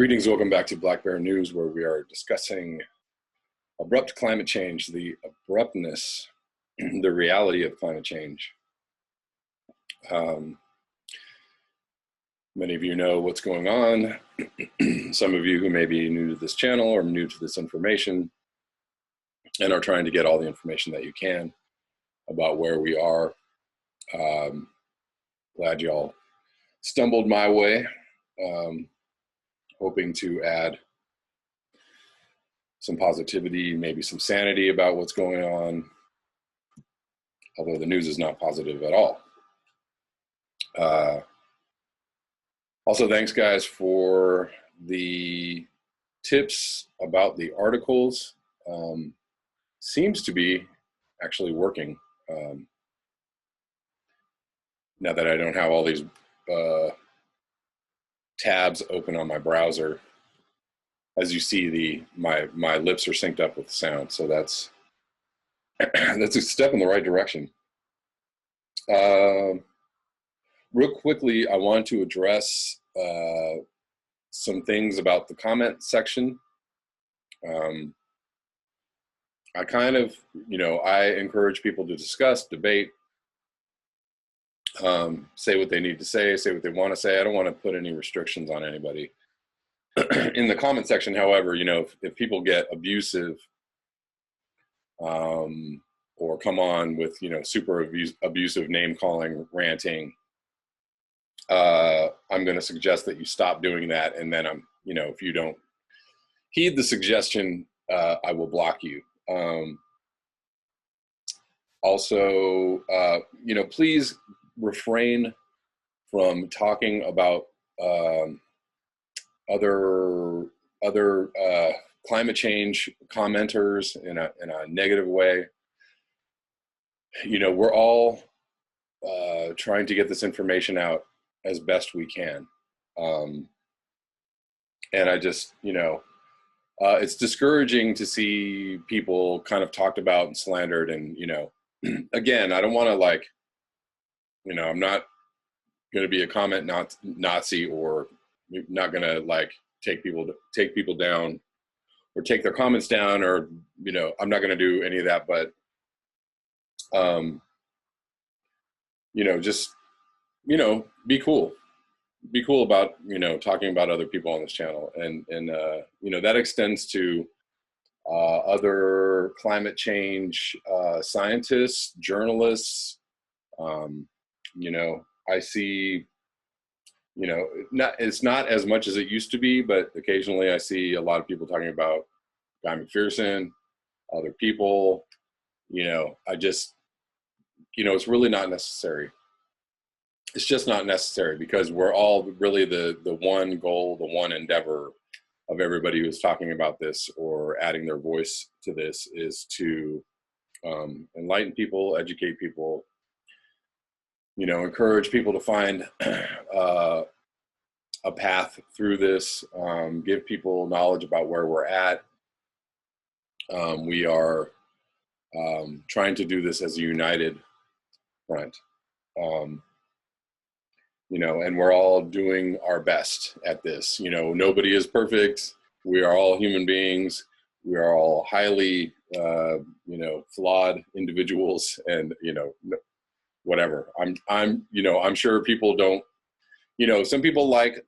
Greetings, welcome back to Black Bear News, where we are discussing abrupt climate change, the abruptness, the reality of climate change. Many of you know what's going on. Some of you who may be new to this channel or new to this information and are trying to get all the information that you can about where we are. Glad y'all stumbled my way. Hoping to add some positivity, maybe some sanity about what's going on, although the news is not positive at all. Also, thanks guys for the tips about the articles. Seems to be actually working. Now that I don't have all these tabs open on my browser, as you see, my lips are synced up with the sound, so that's that's a step in the right direction. Real quickly, I want to address some things about the comment section. I kind of, I encourage people to discuss, debate, say what they need to say what they want to say. I don't want to put any restrictions on anybody. In the comment section, however, if people get abusive or come on with, super abusive name calling, ranting, I'm going to suggest that you stop doing that. And then if you don't heed the suggestion, I will block you. Also, please refrain from talking about other climate change commenters in a negative way. We're all trying to get this information out as best we can, and I just it's discouraging to see people kind of talked about and slandered, and again, I don't want to I'm not going to be a comment Nazi, or not going to take people down or take their comments down, or I'm not going to do any of that, but just be cool about talking about other people on this channel, and that extends to other climate change scientists, journalists. I see, it's not as much as it used to be, but occasionally I see a lot of people talking about Guy McPherson, other people. I just, it's really not necessary. It's just not necessary, because we're all really the one goal, the one endeavor of everybody who's talking about this or adding their voice to this is to enlighten people, educate people, encourage people to find a path through this, give people knowledge about where we're at. We are trying to do this as a united front, and we're all doing our best at this. Nobody is perfect. We are all human beings. We are all highly, flawed individuals, and whatever. I'm sure people don't, some people like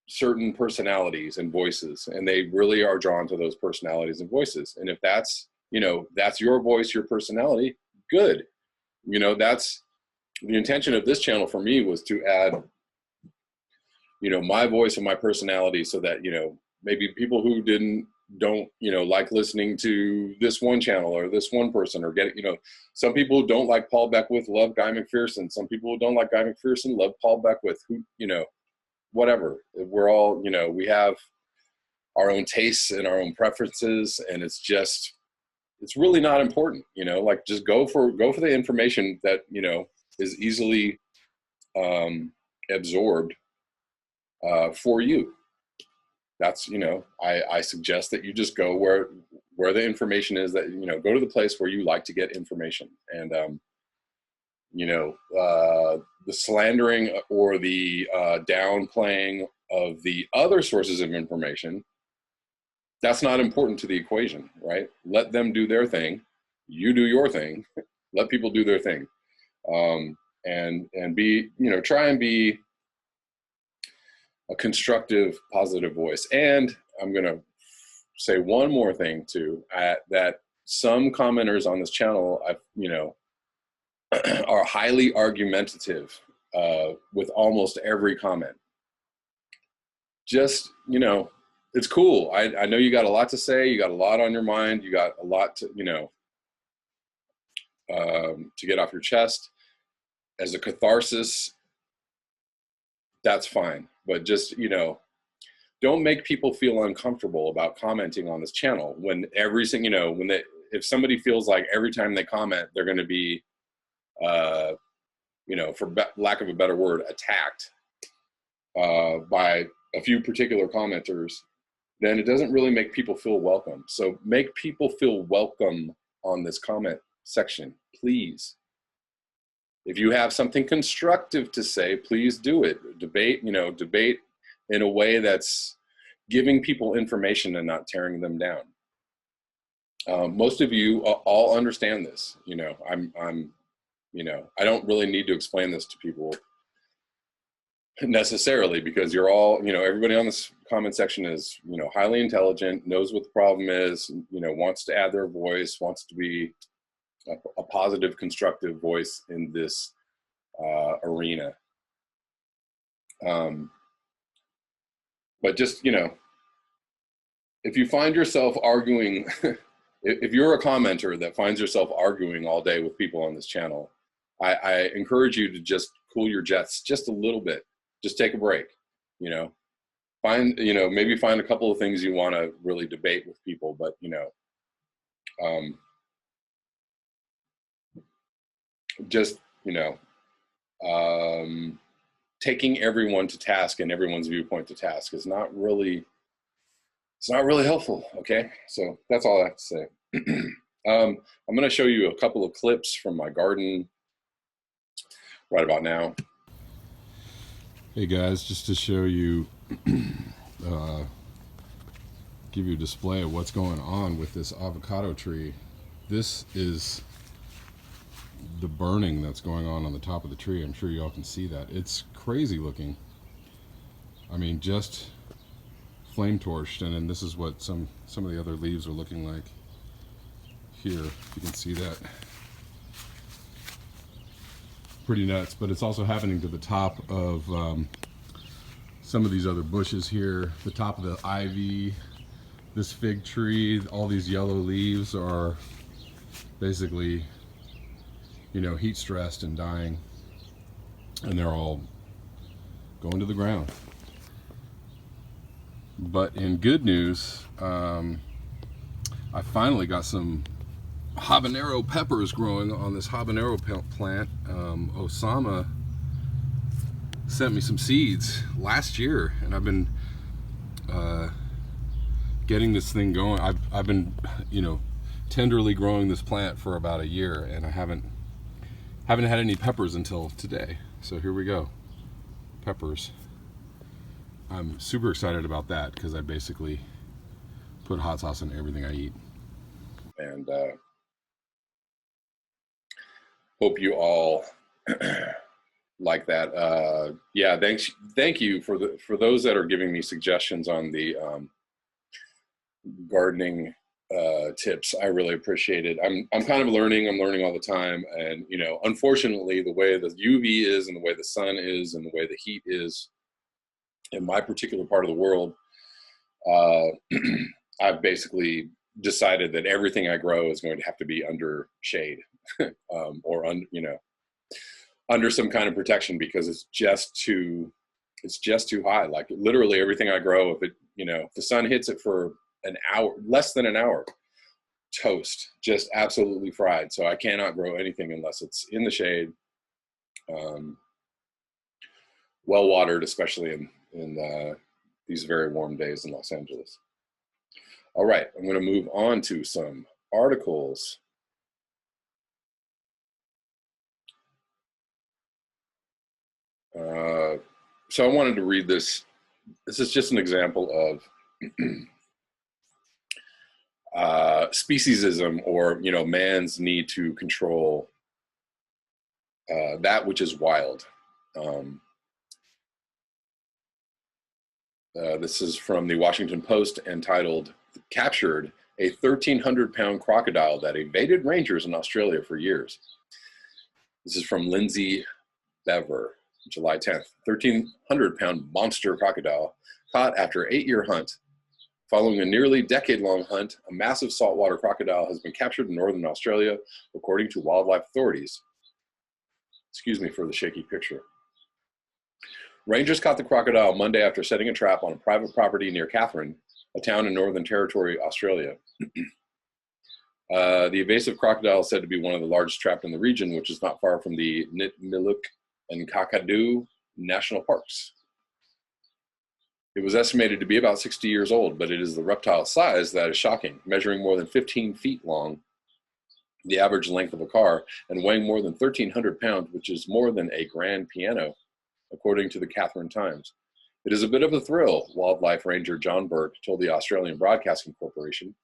certain personalities and voices, and they really are drawn to those personalities and voices. And if that's, that's your voice, your personality, good. That's the intention of this channel for me, was to add, my voice and my personality, so that, maybe people who don't like listening to this one channel or this one person, or get it, some people who don't like Paul Beckwith love Guy McPherson. Some people who don't like Guy McPherson love Paul Beckwith. Who, whatever. We're all, we have our own tastes and our own preferences, and it's really not important. Just go for the information that is easily absorbed for you. That's, I suggest that you just go where the information is, that, go to the place where you like to get information. And, the slandering or the downplaying of the other sources of information, that's not important to the equation, right? Let them do their thing. You do your thing. Let people do their thing. And be, try and be a constructive, positive voice. And I'm going to say one more thing too, that some commenters on this channel, are highly argumentative with almost every comment. Just, it's cool. I know you got a lot to say. You got a lot on your mind. You got a lot to, to get off your chest. As a catharsis, that's fine. But just, don't make people feel uncomfortable about commenting on this channel when if somebody feels like every time they comment, they're going to be, for lack of a better word, attacked by a few particular commenters, then it doesn't really make people feel welcome. So make people feel welcome on this comment section, please. If you have something constructive to say, please do it. Debate in a way that's giving people information and not tearing them down. Most of you all understand this. I don't really need to explain this to people necessarily, because you're all, everybody on this comment section is, highly intelligent, knows what the problem is, wants to add their voice, wants to be a positive, constructive voice in this arena. But just, if you find yourself arguing, if you're a commenter that finds yourself arguing all day with people on this channel, I encourage you to just cool your jets just a little bit. Just take a break, maybe find a couple of things you want to really debate with people, but, just, taking everyone to task and everyone's viewpoint to task is not really helpful. Okay. So that's all I have to say. I'm going to show you a couple of clips from my garden right about now. Hey guys, just to show you, give you a display of what's going on with this avocado tree. This is the burning that's going on the top of the tree. I'm sure y'all can see that. It's crazy looking. I mean, just flame torched, and then this is what some of the other leaves are looking like here, if you can see that. Pretty nuts. But it's also happening to the top of some of these other bushes here, the top of the ivy, this fig tree. All these yellow leaves are basically, heat stressed and dying, and they're all going to the ground. But in good news, I finally got some habanero peppers growing on this habanero plant. Osama sent me some seeds last year, and I've been getting this thing going. I've been, tenderly growing this plant for about a year, and I haven't had any peppers until today. So here we go, peppers. I'm super excited about that because I basically put hot sauce in everything I eat. And hope you all like that. Yeah, thank you for those that are giving me suggestions on the gardening tips. I really appreciate it. I'm kind of learning. I'm learning all the time, and unfortunately, the way the UV is, and the way the sun is, and the way the heat is in my particular part of the world, I've basically decided that everything I grow is going to have to be under shade, or under some kind of protection, because it's just too high. Like literally everything I grow, if the sun hits it for an hour, less than an hour, toast, just absolutely fried. So I cannot grow anything unless it's in the shade, well watered, especially in these very warm days in Los Angeles. All right, I'm going to move on to some articles. So I wanted to read this this is just an example of speciesism, or man's need to control that which is wild. This is from the Washington Post, entitled "Captured a 1,300-pound crocodile that evaded rangers in Australia for years." This is from Lindsay Bever, July 10th. 1,300-pound monster crocodile caught after an 8-year hunt. Following a nearly decade-long hunt, a massive saltwater crocodile has been captured in northern Australia, according to wildlife authorities. Excuse me for the shaky picture. Rangers caught the crocodile Monday after setting a trap on a private property near Katherine, a town in Northern Territory, Australia. The evasive crocodile is said to be one of the largest trapped in the region, which is not far from the Nitmiluk and Kakadu National Parks. It was estimated to be about 60 years old, but it is the reptile's size that is shocking, measuring more than 15 feet long, the average length of a car, and weighing more than 1,300 pounds, which is more than a grand piano, according to the Katherine Times. It is a bit of a thrill, wildlife ranger John Burke told the Australian Broadcasting Corporation,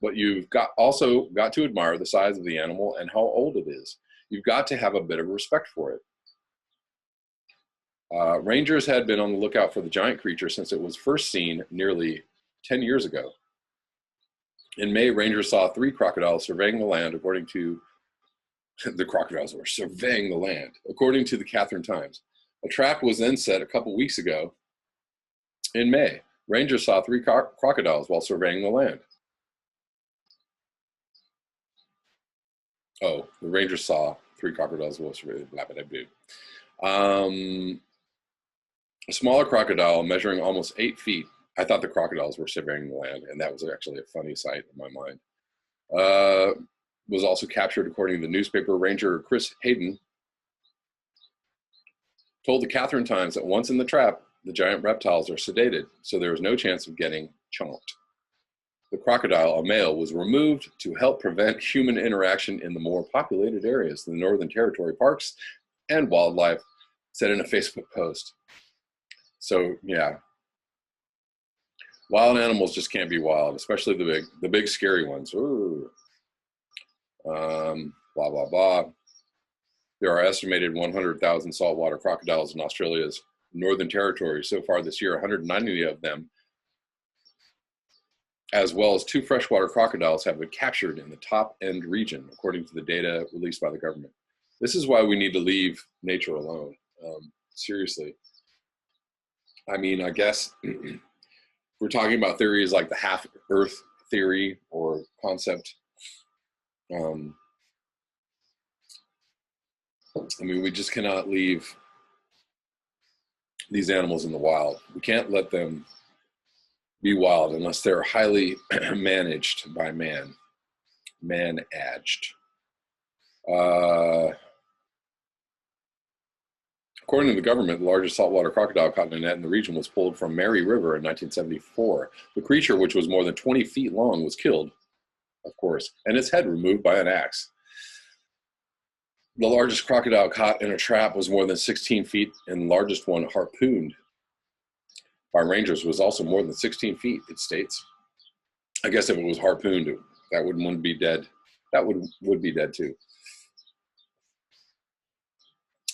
but you've also got to admire the size of the animal and how old it is. You've got to have a bit of respect for it. Rangers had been on the lookout for the giant creature since it was first seen nearly 10 years ago. In May, rangers saw 3 crocodiles surveying the land, according to the crocodiles were surveying the land, according to the Katherine Times. A trap was then set a couple weeks ago. In May, rangers saw 3 crocodiles while surveying the land. Oh, the rangers saw 3 crocodiles while surveying blah, blah, blah, blah. A smaller crocodile measuring almost 8 feet. I thought the crocodiles were surveying the land, and that was actually a funny sight in my mind. Was also captured, according to the newspaper. Ranger Chris Hayden told the Katherine Times that once in the trap, the giant reptiles are sedated, so there is no chance of getting chomped. The crocodile, a male, was removed to help prevent human interaction in the more populated areas, the Northern Territory parks and wildlife, said in a Facebook post. So, yeah. Wild animals just can't be wild, especially the big scary ones. Ooh. Blah, blah, blah. There are estimated 100,000 saltwater crocodiles in Australia's Northern Territory so far this year. 190 of them, as well as 2 freshwater crocodiles, have been captured in the top end region, according to the data released by the government. This is why we need to leave nature alone. Seriously. I mean, I guess we're talking about theories like the half-Earth theory or concept. I mean, we just cannot leave these animals in the wild. We can't let them be wild unless they're highly managed by man. Managed. According to the government, the largest saltwater crocodile caught in a net in the region was pulled from Mary River in 1974. The creature, which was more than 20 feet long, was killed, of course, and its head removed by an axe. The largest crocodile caught in a trap was more than 16 feet, and the largest one harpooned by rangers was also more than 16 feet, it states. I guess if it was harpooned, that wouldn't be dead. That would be dead too.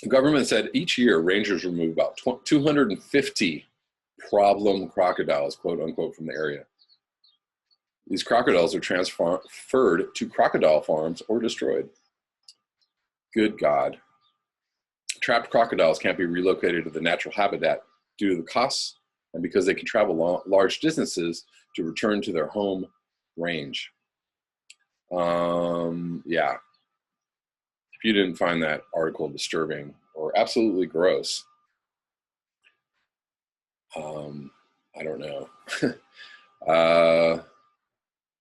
The government said each year rangers remove about 250 problem crocodiles, quote unquote, from the area. These crocodiles are transferred to crocodile farms or destroyed. Good God. Trapped crocodiles can't be relocated to the natural habitat due to the costs and because they can travel large distances to return to their home range. Yeah. If you didn't find that article disturbing or absolutely gross, I don't know.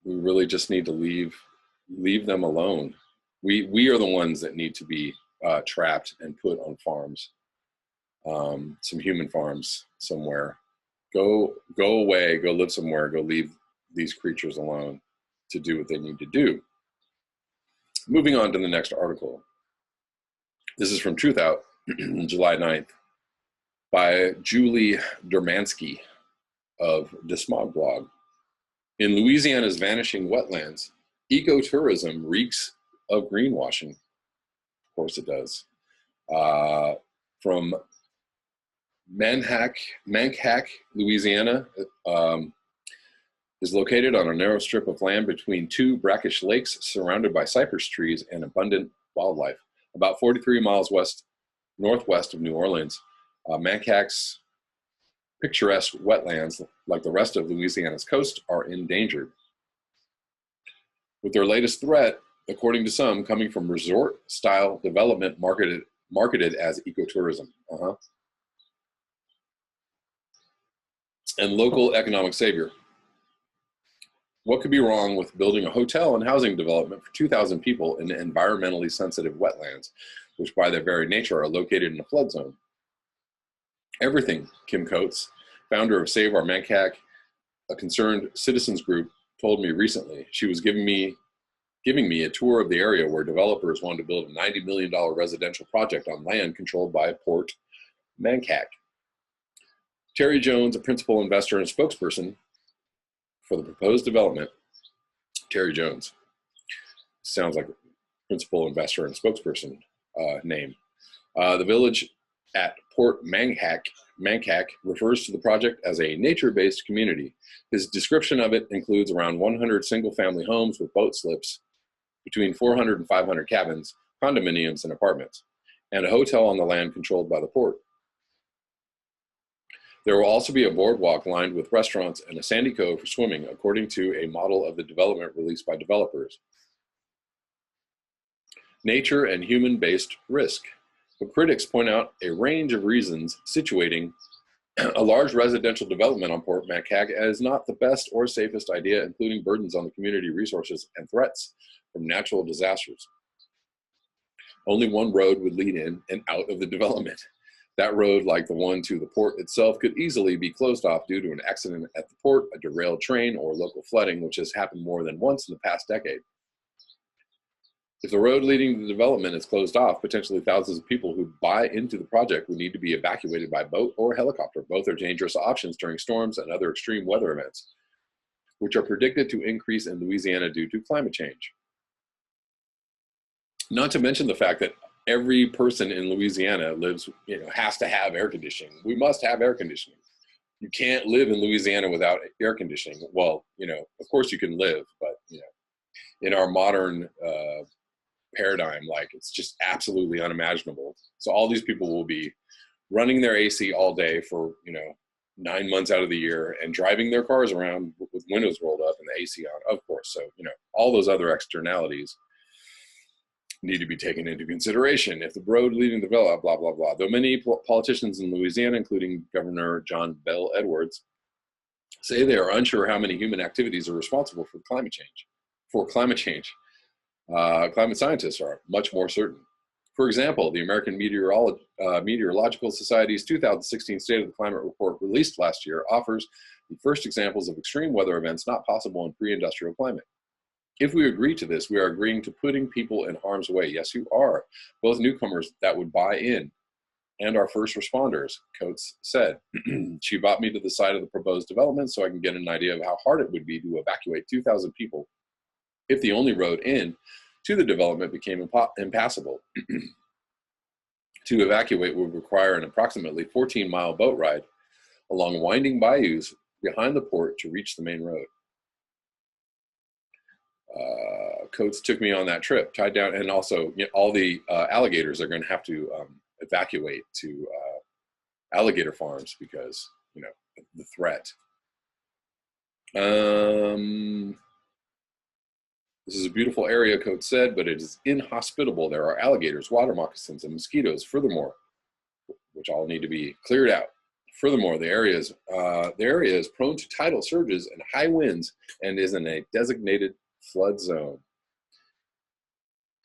We really just need to leave them alone. We are the ones that need to be trapped and put on farms, some human farms somewhere. Go away, go live somewhere, go leave these creatures alone to do what they need to do. Moving on to the next article. This is from Truth Out, July 9th, by Julie Dermansky. of the Smog blog. In Louisiana's vanishing wetlands, ecotourism reeks of greenwashing. Of course it does. From Manhack, Louisiana, is located on a narrow strip of land between two brackish lakes surrounded by cypress trees and abundant wildlife. About 43 miles northwest of New Orleans, Manhack's picturesque wetlands, like the rest of Louisiana's coast, are endangered, with their latest threat, according to some, coming from resort-style development marketed as ecotourism. And local economic savior. What could be wrong with building a hotel and housing development for 2,000 people in environmentally sensitive wetlands, which by their very nature are located in a flood zone? Everything, Kim Coates, founder of Save Our Manhack, a concerned citizens group, told me recently. She was giving me a tour of the area where developers wanted to build a $90 million residential project on land controlled by Port Manhack. Terry Jones, a principal investor and spokesperson for the proposed development. Terry Jones. Sounds like a principal investor and spokesperson name. The village at Port Manhack refers to the project as a nature-based community. His description of it includes around 100 single-family homes with boat slips, between 400 and 500 cabins, condominiums, and apartments, and a hotel on the land controlled by the port. There will also be a boardwalk lined with restaurants and a sandy cove for swimming, according to a model of the development released by developers. Nature and human-based risk. But critics point out a range of reasons situating a large residential development on Port Manhack as not the best or safest idea, including burdens on the community resources and threats from natural disasters. Only one road would lead in and out of the development. That road, like the one to the port itself, could easily be closed off due to an accident at the port, a derailed train, or local flooding, which has happened more than once in the past decade. If the road leading to the development is closed off, potentially thousands of people who buy into the project would need to be evacuated by boat or helicopter. Both are dangerous options during storms and other extreme weather events, which are predicted to increase in Louisiana due to climate change. Not to mention the fact that every person in Louisiana has to have air conditioning. We must have air conditioning. You can't live in Louisiana without air conditioning. Well, of course you can live, but in our modern paradigm, it's just absolutely unimaginable. So all these people will be running their AC all day for 9 months out of the year and driving their cars around with windows rolled up and the AC on, of course. So all those other externalities need to be taken into consideration. If the road leading to the blah, blah, blah, blah. Though many politicians in Louisiana, including Governor John Bell Edwards, say they are unsure how many human activities are responsible for climate change. Climate scientists are much more certain. For example, the American Meteorological Society's 2016 State of the Climate Report, released last year, offers the first examples of extreme weather events not possible in pre-industrial climate. If we agree to this, we are agreeing to putting people in harm's way. Yes, you are. Both newcomers that would buy in and our first responders, Coates said. She brought me to the side of the proposed development so I can get an idea of how hard it would be to evacuate 2,000 people if the only road in to the development became impassable. To evacuate would require an approximately 14-mile boat ride along winding bayous behind the port to reach the main road. Coates took me on that trip, tied down, and also all the alligators are going to have to evacuate to alligator farms because the threat. This is a beautiful area, Coates said, but it is inhospitable. There are alligators, water moccasins, and mosquitoes. Furthermore, which all need to be cleared out. Furthermore, the area is prone to tidal surges and high winds and is in a designated flood zone.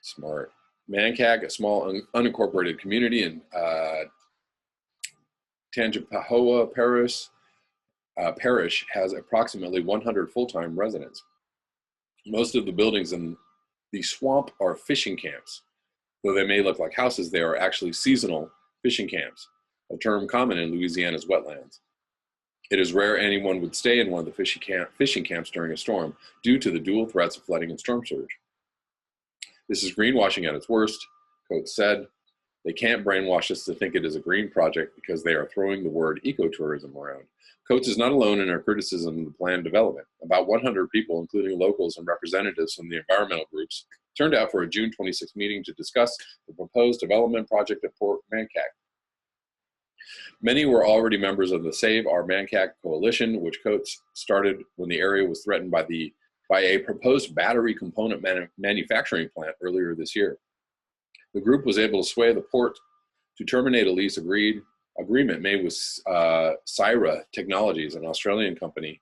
Smart. Manhack, a small unincorporated community in Tangipahoa Parish, has approximately 100 full-time residents. Most of the buildings in the swamp are fishing camps. Though they may look like houses, they are actually seasonal fishing camps, a term common in Louisiana's wetlands. It is rare anyone would stay in one of the fishing camps during a storm due to the dual threats of flooding and storm surge. This is greenwashing at its worst, Coates said. They can't brainwash us to think it is a green project because they are throwing the word ecotourism around. Coates is not alone in her criticism of the planned development. About 100 people, including locals and representatives from the environmental groups, turned out for a June 26 meeting to discuss the proposed development project at Port Mankac. Many were already members of the Save Our Mankac coalition, which Coates started when the area was threatened by a proposed battery component manufacturing plant earlier this year. The group was able to sway the port to terminate a lease agreement made with Syra Technologies, an Australian company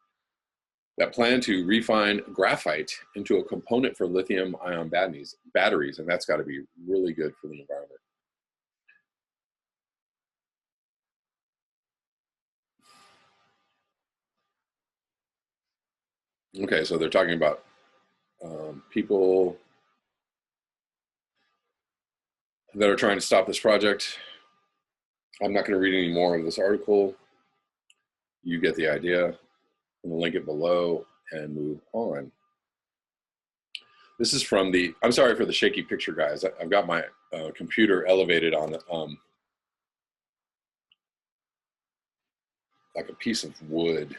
that planned to refine graphite into a component for lithium-ion batteries, and that's got to be really good for the environment. Okay, so they're talking about people that are trying to stop this project. I'm not going to read any more of this article. You get the idea. I'm going to link it below and move on. This is from I'm sorry for the shaky picture, guys. I've got my computer elevated on like a piece of wood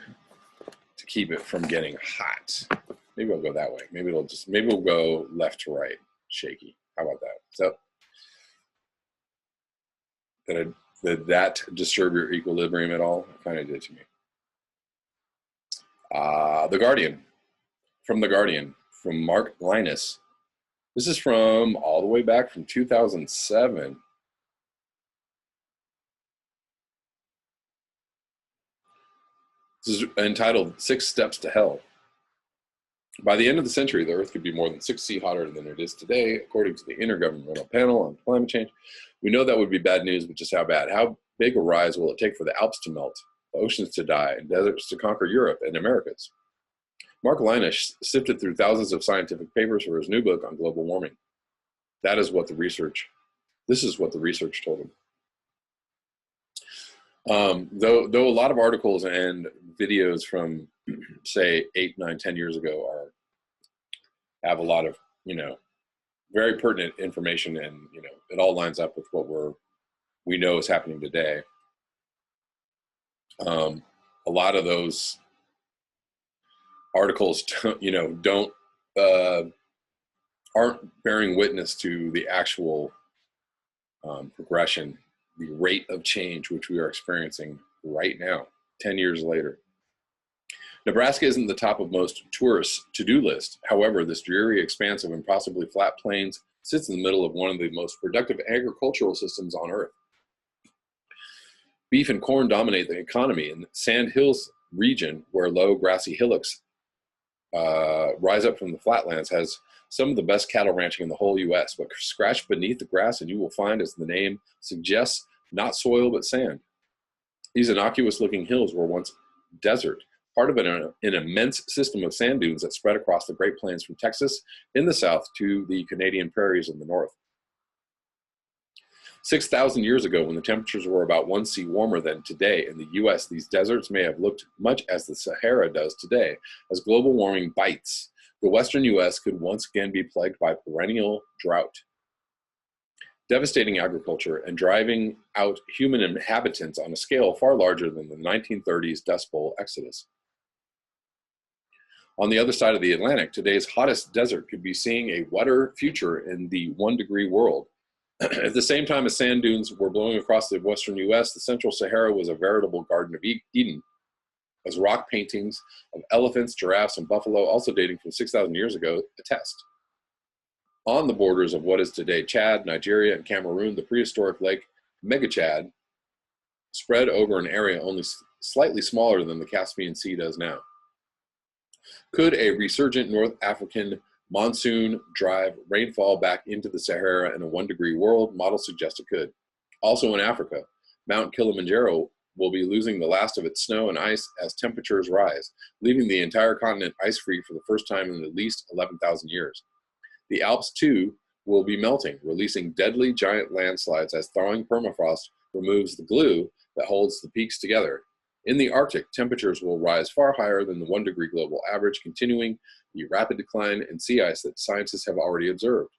to keep it from getting hot. Maybe I'll go that way. Maybe we'll go left to right, shaky. How about that? So did that disturb your equilibrium at all? It kind of did to me. The Guardian, from Mark Linus. This is from all the way back from 2007. This is entitled 6 Steps to Hell. By the end of the century, the Earth could be more than 6 feet hotter than it is today, according to the Intergovernmental Panel on Climate Change. We know that would be bad news, but just how bad? How big a rise will it take for the Alps to melt, the oceans to die, and deserts to conquer Europe and Americas? Mark Linus sifted through thousands of scientific papers for his new book on global warming. This is what the research told him. Though a lot of articles and videos from, say, 8, 9, 10 years ago have a lot of, very pertinent information, and, it all lines up with what we know is happening today. A lot of those articles, aren't bearing witness to the actual progression, the rate of change which we are experiencing right now, 10 years later. Nebraska isn't the top of most tourists' to-do list. However, this dreary expanse of impossibly flat plains sits in the middle of one of the most productive agricultural systems on Earth. Beef and corn dominate the economy, and the Sand Hills region, where low grassy hillocks rise up from the flatlands, has some of the best cattle ranching in the whole U.S., but scratch beneath the grass and you will find, as the name suggests, not soil but sand. These innocuous-looking hills were once desert, part of an immense system of sand dunes that spread across the Great Plains from Texas in the south to the Canadian prairies in the north. 6,000 years ago, when the temperatures were about 1 C warmer than today in the U.S., these deserts may have looked much as the Sahara does today. As global warming bites, the western U.S. could once again be plagued by perennial drought, devastating agriculture, and driving out human inhabitants on a scale far larger than the 1930s Dust Bowl exodus. On the other side of the Atlantic, today's hottest desert could be seeing a wetter future in the 1 degree world. At the same time as sand dunes were blowing across the western U.S., the central Sahara was a veritable Garden of Eden, as rock paintings of elephants, giraffes, and buffalo, also dating from 6,000 years ago, attest. On the borders of what is today Chad, Nigeria, and Cameroon, the prehistoric lake Megachad spread over an area only slightly smaller than the Caspian Sea does now. Could a resurgent North African monsoon drive rainfall back into the Sahara in a 1 degree world? Models suggest it could. Also in Africa, Mount Kilimanjaro will be losing the last of its snow and ice as temperatures rise, leaving the entire continent ice-free for the first time in at least 11,000 years. The Alps, too, will be melting, releasing deadly giant landslides as thawing permafrost removes the glue that holds the peaks together. In the Arctic, temperatures will rise far higher than the 1 degree global average, continuing the rapid decline in sea ice that scientists have already observed.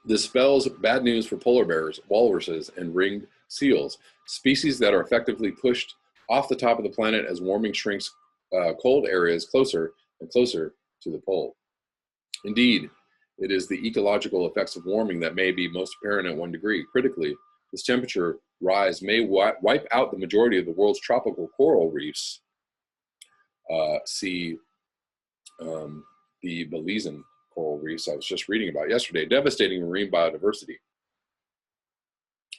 This spells bad news for polar bears, walruses, and ringed seals, species that are effectively pushed off the top of the planet as warming shrinks cold areas closer and closer to the pole. Indeed, it is the ecological effects of warming that may be most apparent at 1 degree. Critically, this temperature rise may wipe out the majority of the world's tropical coral reefs. See the Belizean coral reefs I was just reading about yesterday, devastating marine biodiversity.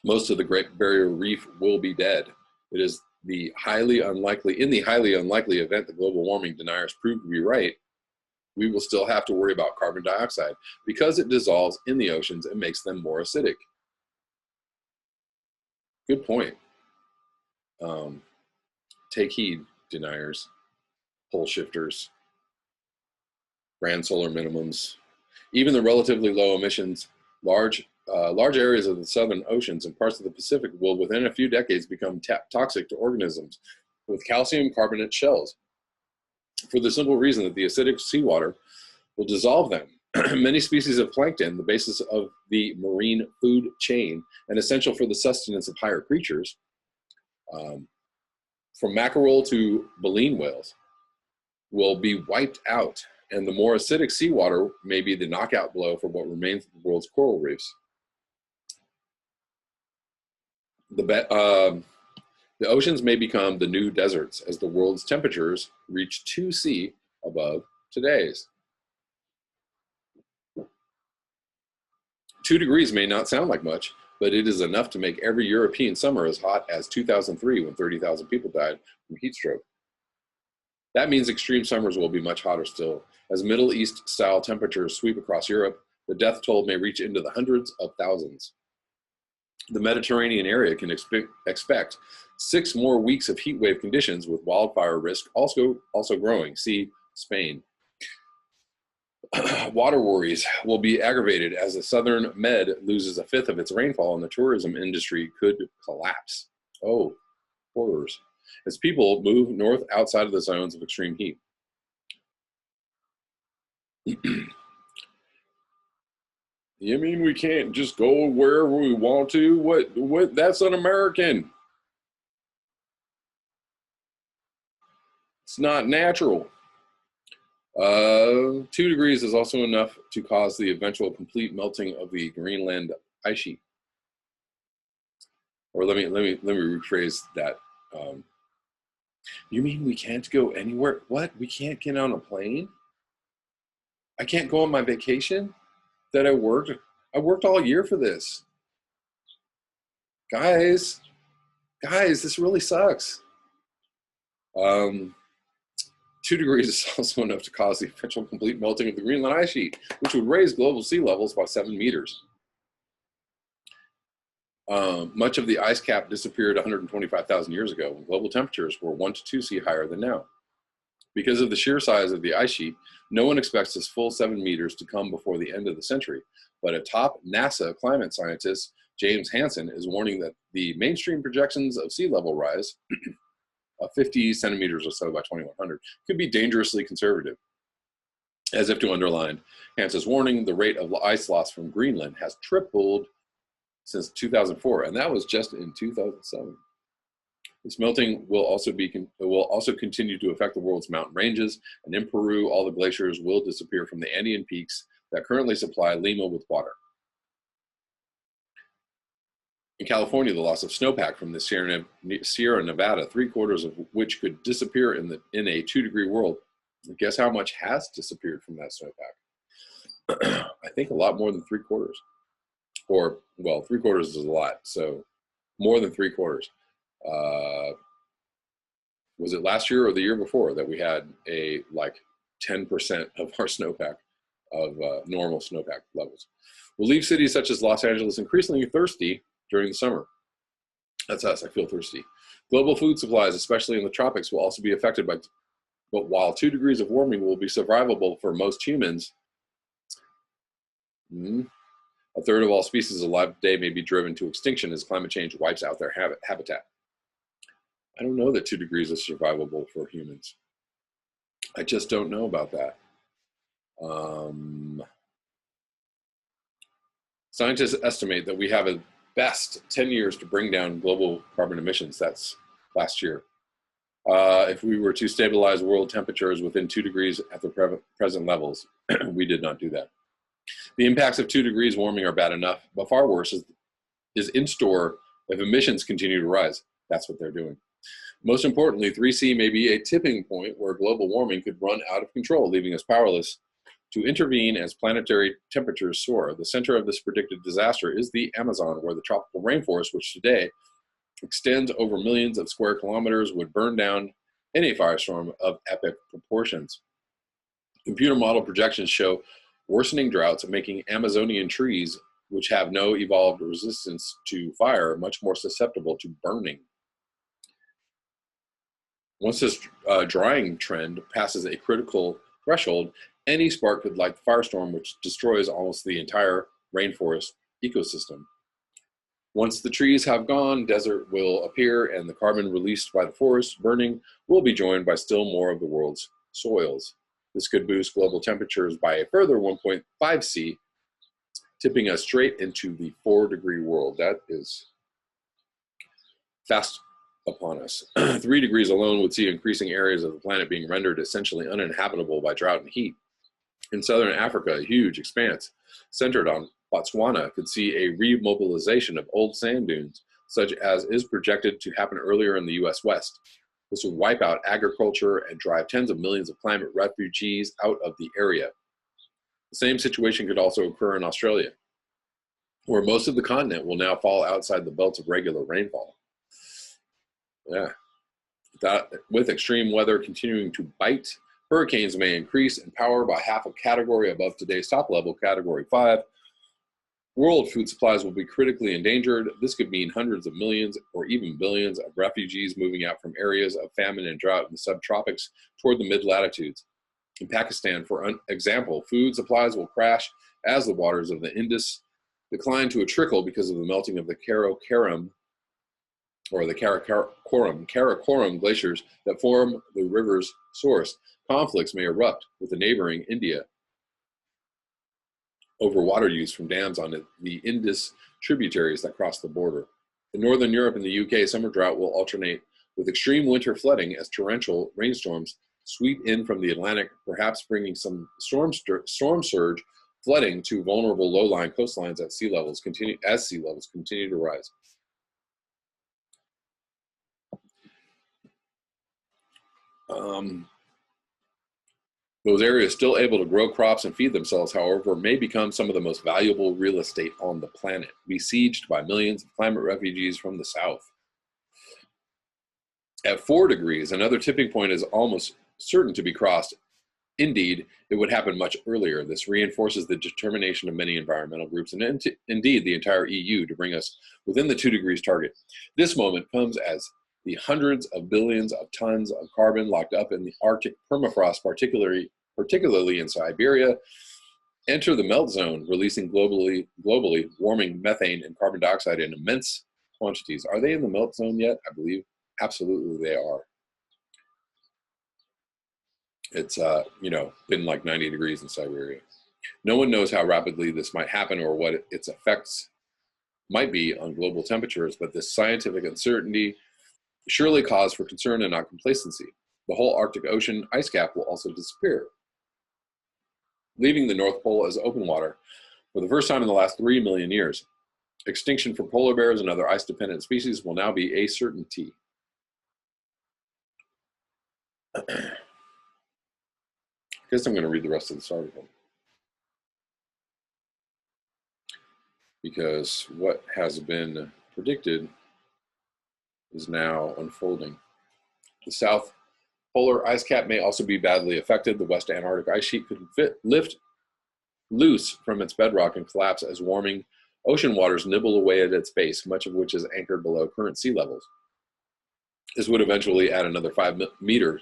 Most of the Great Barrier Reef will be dead. It is in the highly unlikely event that global warming deniers prove to be right, we will still have to worry about carbon dioxide because it dissolves in the oceans and makes them more acidic. Good point. Take heed, deniers, pole shifters, grand solar minimums. Even the relatively low emissions, large areas of the southern oceans and parts of the Pacific will within a few decades become toxic to organisms with calcium carbonate shells, for the simple reason that the acidic seawater will dissolve them. Many species of plankton, the basis of the marine food chain and essential for the sustenance of higher creatures, from mackerel to baleen whales, will be wiped out, and the more acidic seawater may be the knockout blow for what remains of the world's coral reefs. The oceans may become the new deserts as the world's temperatures reach 2°C above today's. 2 degrees may not sound like much, but it is enough to make every European summer as hot as 2003 when 30,000 people died from heat stroke. That means extreme summers will be much hotter still. As Middle East-style temperatures sweep across Europe, the death toll may reach into the hundreds of thousands. The Mediterranean area can expect 6 more weeks of heat wave conditions with wildfire risk also growing. See Spain. Water worries will be aggravated as the southern Med loses 1/5 of its rainfall and the tourism industry could collapse. Oh, horrors. As people move north outside of the zones of extreme heat. You mean we can't just go wherever we want to? What? That's un-American. It's not natural. 2 degrees is also enough to cause the eventual complete melting of the Greenland ice sheet. Or let me rephrase that. You mean we can't go anywhere? What? We can't get on a plane? I can't go on my vacation that I worked? I worked all year for this. Guys, this really sucks. 2 degrees is also enough to cause the eventual complete melting of the Greenland ice sheet, which would raise global sea levels by 7 meters. Much of the ice cap disappeared 125,000 years ago when global temperatures were 1 to 2°C higher than now. Because of the sheer size of the ice sheet, no one expects this full 7 meters to come before the end of the century. But a top NASA climate scientist, James Hansen, is warning that the mainstream projections of sea level rise of 50 centimeters or so by 2100 could be dangerously conservative. As if to underline Hansen's warning, the rate of ice loss from Greenland has tripled since 2004, and that was just in 2007. This melting will also continue to affect the world's mountain ranges, and in Peru, all the glaciers will disappear from the Andean peaks that currently supply Lima with water. In California, the loss of snowpack from the Sierra Nevada, 3/4 of which could disappear in a 2-degree world. Guess how much has disappeared from that snowpack? I think a lot more than 3/4. Or, well, 3/4 is a lot, so more than 3/4. Was it last year or the year before that we had a 10% of our snowpack of normal snowpack levels? Will leave cities such as Los Angeles increasingly thirsty during the summer. That's us. I feel thirsty. Global food supplies, especially in the tropics, will also be affected but while 2 degrees of warming will be survivable for most humans, 1/3 of all species alive today may be driven to extinction as climate change wipes out their habitat. I don't know that 2 degrees is survivable for humans. I just don't know about that. Scientists estimate that we have at best 10 years to bring down global carbon emissions. That's last year. If we were to stabilize world temperatures within 2 degrees at the present levels, we did not do that. The impacts of 2 degrees warming are bad enough, but far worse is in store if emissions continue to rise. That's what they're doing. Most importantly, 3C may be a tipping point where global warming could run out of control, leaving us powerless to intervene as planetary temperatures soar. The center of this predicted disaster is the Amazon, where the tropical rainforest, which today extends over millions of square kilometers, would burn down in a firestorm of epic proportions. Computer model projections show worsening droughts, making Amazonian trees, which have no evolved resistance to fire, much more susceptible to burning. Once this drying trend passes a critical threshold, any spark could light the firestorm, which destroys almost the entire rainforest ecosystem. Once the trees have gone, desert will appear, and the carbon released by the forest burning will be joined by still more of the world's soils. This could boost global temperatures by a further 1.5 C, tipping us straight into the 4-degree world. That is fast upon us. 3 degrees alone would see increasing areas of the planet being rendered essentially uninhabitable by drought and heat. In southern Africa, a huge expanse centered on Botswana could see a remobilization of old sand dunes, such as is projected to happen earlier in the U.S. West. This would wipe out agriculture and drive tens of millions of climate refugees out of the area. The same situation could also occur in Australia, where most of the continent will now fall outside the belts of regular rainfall. Yeah, with extreme weather continuing to bite, hurricanes may increase in power by half a category above today's top level, Category 5. World food supplies will be critically endangered. This could mean hundreds of millions or even billions of refugees moving out from areas of famine and drought in the subtropics toward the mid-latitudes. In Pakistan, for example, food supplies will crash as the waters of the Indus decline to a trickle because of the melting of the Karakoram glaciers that form the river's source. Conflicts may erupt with the neighboring India over water use from dams on the Indus tributaries that cross the border. In Northern Europe and the UK, summer drought will alternate with extreme winter flooding as torrential rainstorms sweep in from the Atlantic, perhaps bringing some storm surge flooding to vulnerable low-lying coastlines as sea levels continue to rise. Those areas still able to grow crops and feed themselves, however, may become some of the most valuable real estate on the planet, besieged by millions of climate refugees from the south. At 4 degrees, another tipping point is almost certain to be crossed. Indeed, it would happen much earlier. This reinforces the determination of many environmental groups, and indeed the entire EU, to bring us within the 2 degrees target. This moment comes as the hundreds of billions of tons of carbon locked up in the Arctic permafrost, particularly in Siberia, enter the melt zone, releasing globally warming methane and carbon dioxide in immense quantities. Are they in the melt zone yet? I believe absolutely they are. It's been like 90 degrees in Siberia. No one knows how rapidly this might happen or what its effects might be on global temperatures, but this scientific uncertainty surely cause for concern and not complacency. The whole Arctic Ocean ice cap will also disappear, leaving the North Pole as open water for the first time in the last 3 million years. Extinction for polar bears and other ice-dependent species will now be a certainty. I guess I'm going to read the rest of this article, because what has been predicted is now unfolding. The South Polar ice cap may also be badly affected. The West Antarctic ice sheet could lift loose from its bedrock and collapse as warming ocean waters nibble away at its base, much of which is anchored below current sea levels. This would eventually add another 5 meters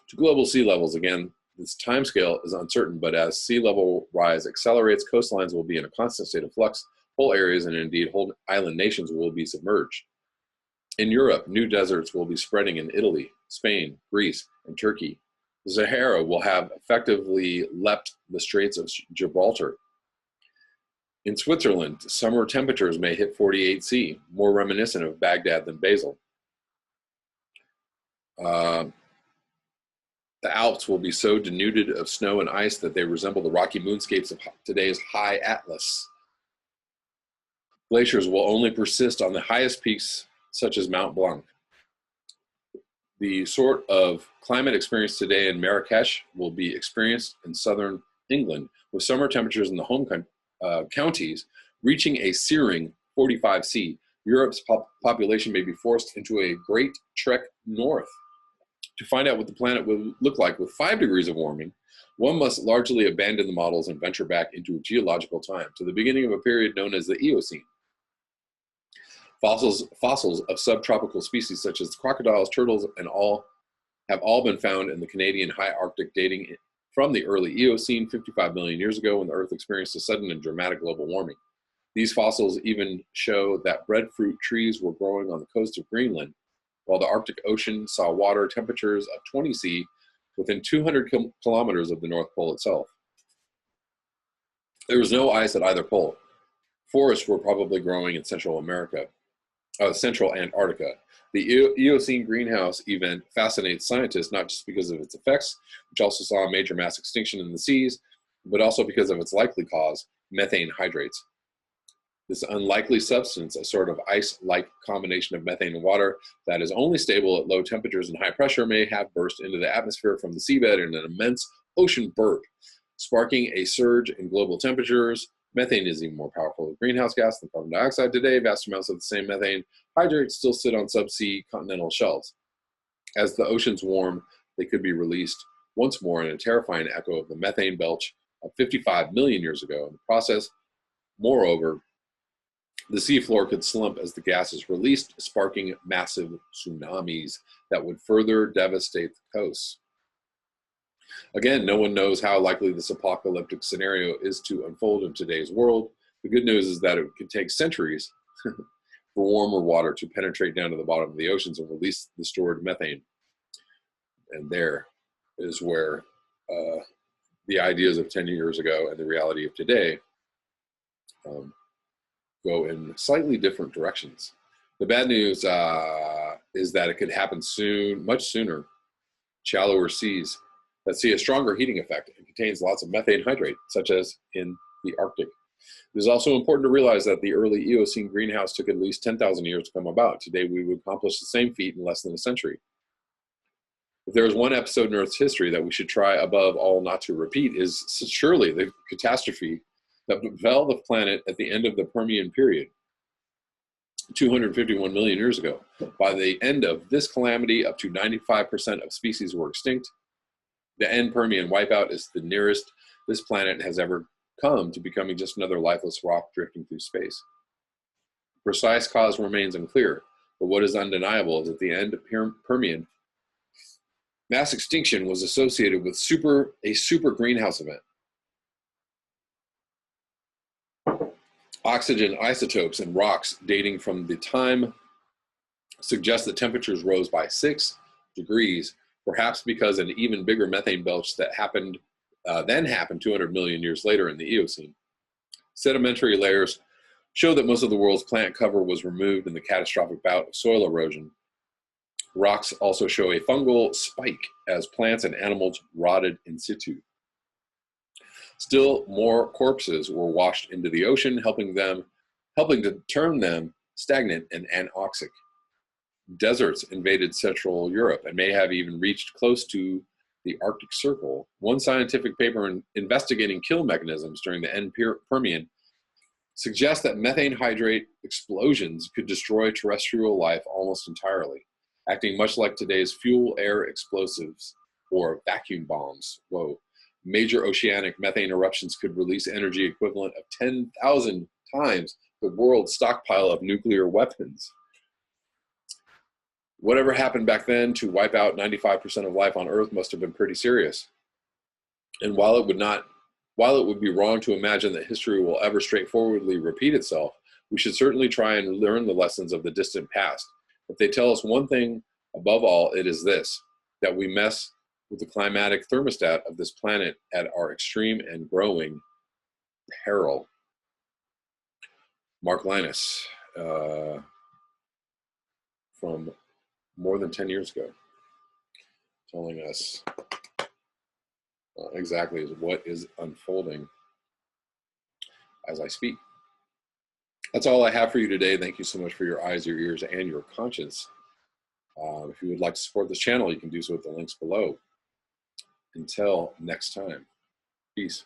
to global sea levels. Again, this timescale is uncertain, but as sea level rise accelerates, coastlines will be in a constant state of flux. Whole areas and indeed whole island nations will be submerged. In Europe, new deserts will be spreading in Italy, Spain, Greece, and Turkey. The Sahara will have effectively leapt the Straits of Gibraltar. In Switzerland, summer temperatures may hit 48°C, more reminiscent of Baghdad than Basel. The Alps will be so denuded of snow and ice that they resemble the rocky moonscapes of today's high Atlas. Glaciers will only persist on the highest peaks, such as Mount Blanc. The sort of climate experienced today in Marrakesh will be experienced in southern England, with summer temperatures in the home counties reaching a searing 45°C. Europe's population may be forced into a great trek north. To find out what the planet will look like with 5 degrees of warming, one must largely abandon the models and venture back into geological time, to the beginning of a period known as the Eocene. Fossils of subtropical species such as crocodiles, turtles, and all have all been found in the Canadian high Arctic, dating from the early Eocene, 55 million years ago, when the Earth experienced a sudden and dramatic global warming. These fossils even show that breadfruit trees were growing on the coast of Greenland, while the Arctic Ocean saw water temperatures of 20°C within 200 kilometers of the North Pole itself. There was no ice at either pole. Forests were probably growing in Central Antarctica. The Eocene greenhouse event fascinates scientists not just because of its effects, which also saw a major mass extinction in the seas, but also because of its likely cause, methane hydrates. This unlikely substance, a sort of ice-like combination of methane and water that is only stable at low temperatures and high pressure, may have burst into the atmosphere from the seabed in an immense ocean burp, sparking a surge in global temperatures. Methane is even more powerful as a greenhouse gas than carbon dioxide today. Vast amounts of the same methane hydrates still sit on subsea continental shelves. As the oceans warm, they could be released once more in a terrifying echo of the methane belch of 55 million years ago. In the process, moreover, the seafloor could slump as the gas is released, sparking massive tsunamis that would further devastate the coasts. Again, no one knows how likely this apocalyptic scenario is to unfold in today's world. The good news is that it could take centuries for warmer water to penetrate down to the bottom of the oceans and release the stored methane. And there is where the ideas of 10 years ago and the reality of today go in slightly different directions. The bad news is that it could happen soon, much sooner. Shallower seas that see a stronger heating effect and contains lots of methane hydrate, such as in the Arctic. It is also important to realize that the early Eocene greenhouse took at least 10,000 years to come about. Today, we would accomplish the same feat in less than a century. If there is one episode in Earth's history that we should try above all not to repeat, is surely the catastrophe that befell the planet at the end of the Permian period, 251 million years ago. By the end of this calamity, up to 95% of species were extinct. The end Permian wipeout is the nearest this planet has ever come to becoming just another lifeless rock drifting through space. The precise cause remains unclear, but what is undeniable is that the end of Permian mass extinction was associated with a super greenhouse event. Oxygen isotopes in rocks dating from the time suggest that temperatures rose by 6 degrees, perhaps because an even bigger methane belch that happened 200 million years later in the Eocene. Sedimentary layers show that most of the world's plant cover was removed in the catastrophic bout of soil erosion. Rocks also show a fungal spike as plants and animals rotted in situ. Still more corpses were washed into the ocean, helping to turn them stagnant and anoxic. Deserts invaded Central Europe and may have even reached close to the Arctic Circle. One scientific paper investigating kill mechanisms during the end Permian suggests that methane hydrate explosions could destroy terrestrial life almost entirely, acting much like today's fuel air explosives or vacuum bombs. Whoa. Major oceanic methane eruptions could release energy equivalent of 10,000 times the world's stockpile of nuclear weapons. Whatever happened back then to wipe out 95% of life on Earth must have been pretty serious. And while it would be wrong to imagine that history will ever straightforwardly repeat itself, we should certainly try and learn the lessons of the distant past. If they tell us one thing above all, it is this, that we mess with the climatic thermostat of this planet at our extreme and growing peril. Mark Linus, from more than 10 years ago, telling us exactly what is unfolding as I speak. That's all I have for you today. Thank you so much for your eyes, your ears, and your conscience. If you would like to support this channel, you can do so at the links below. Until next time, peace.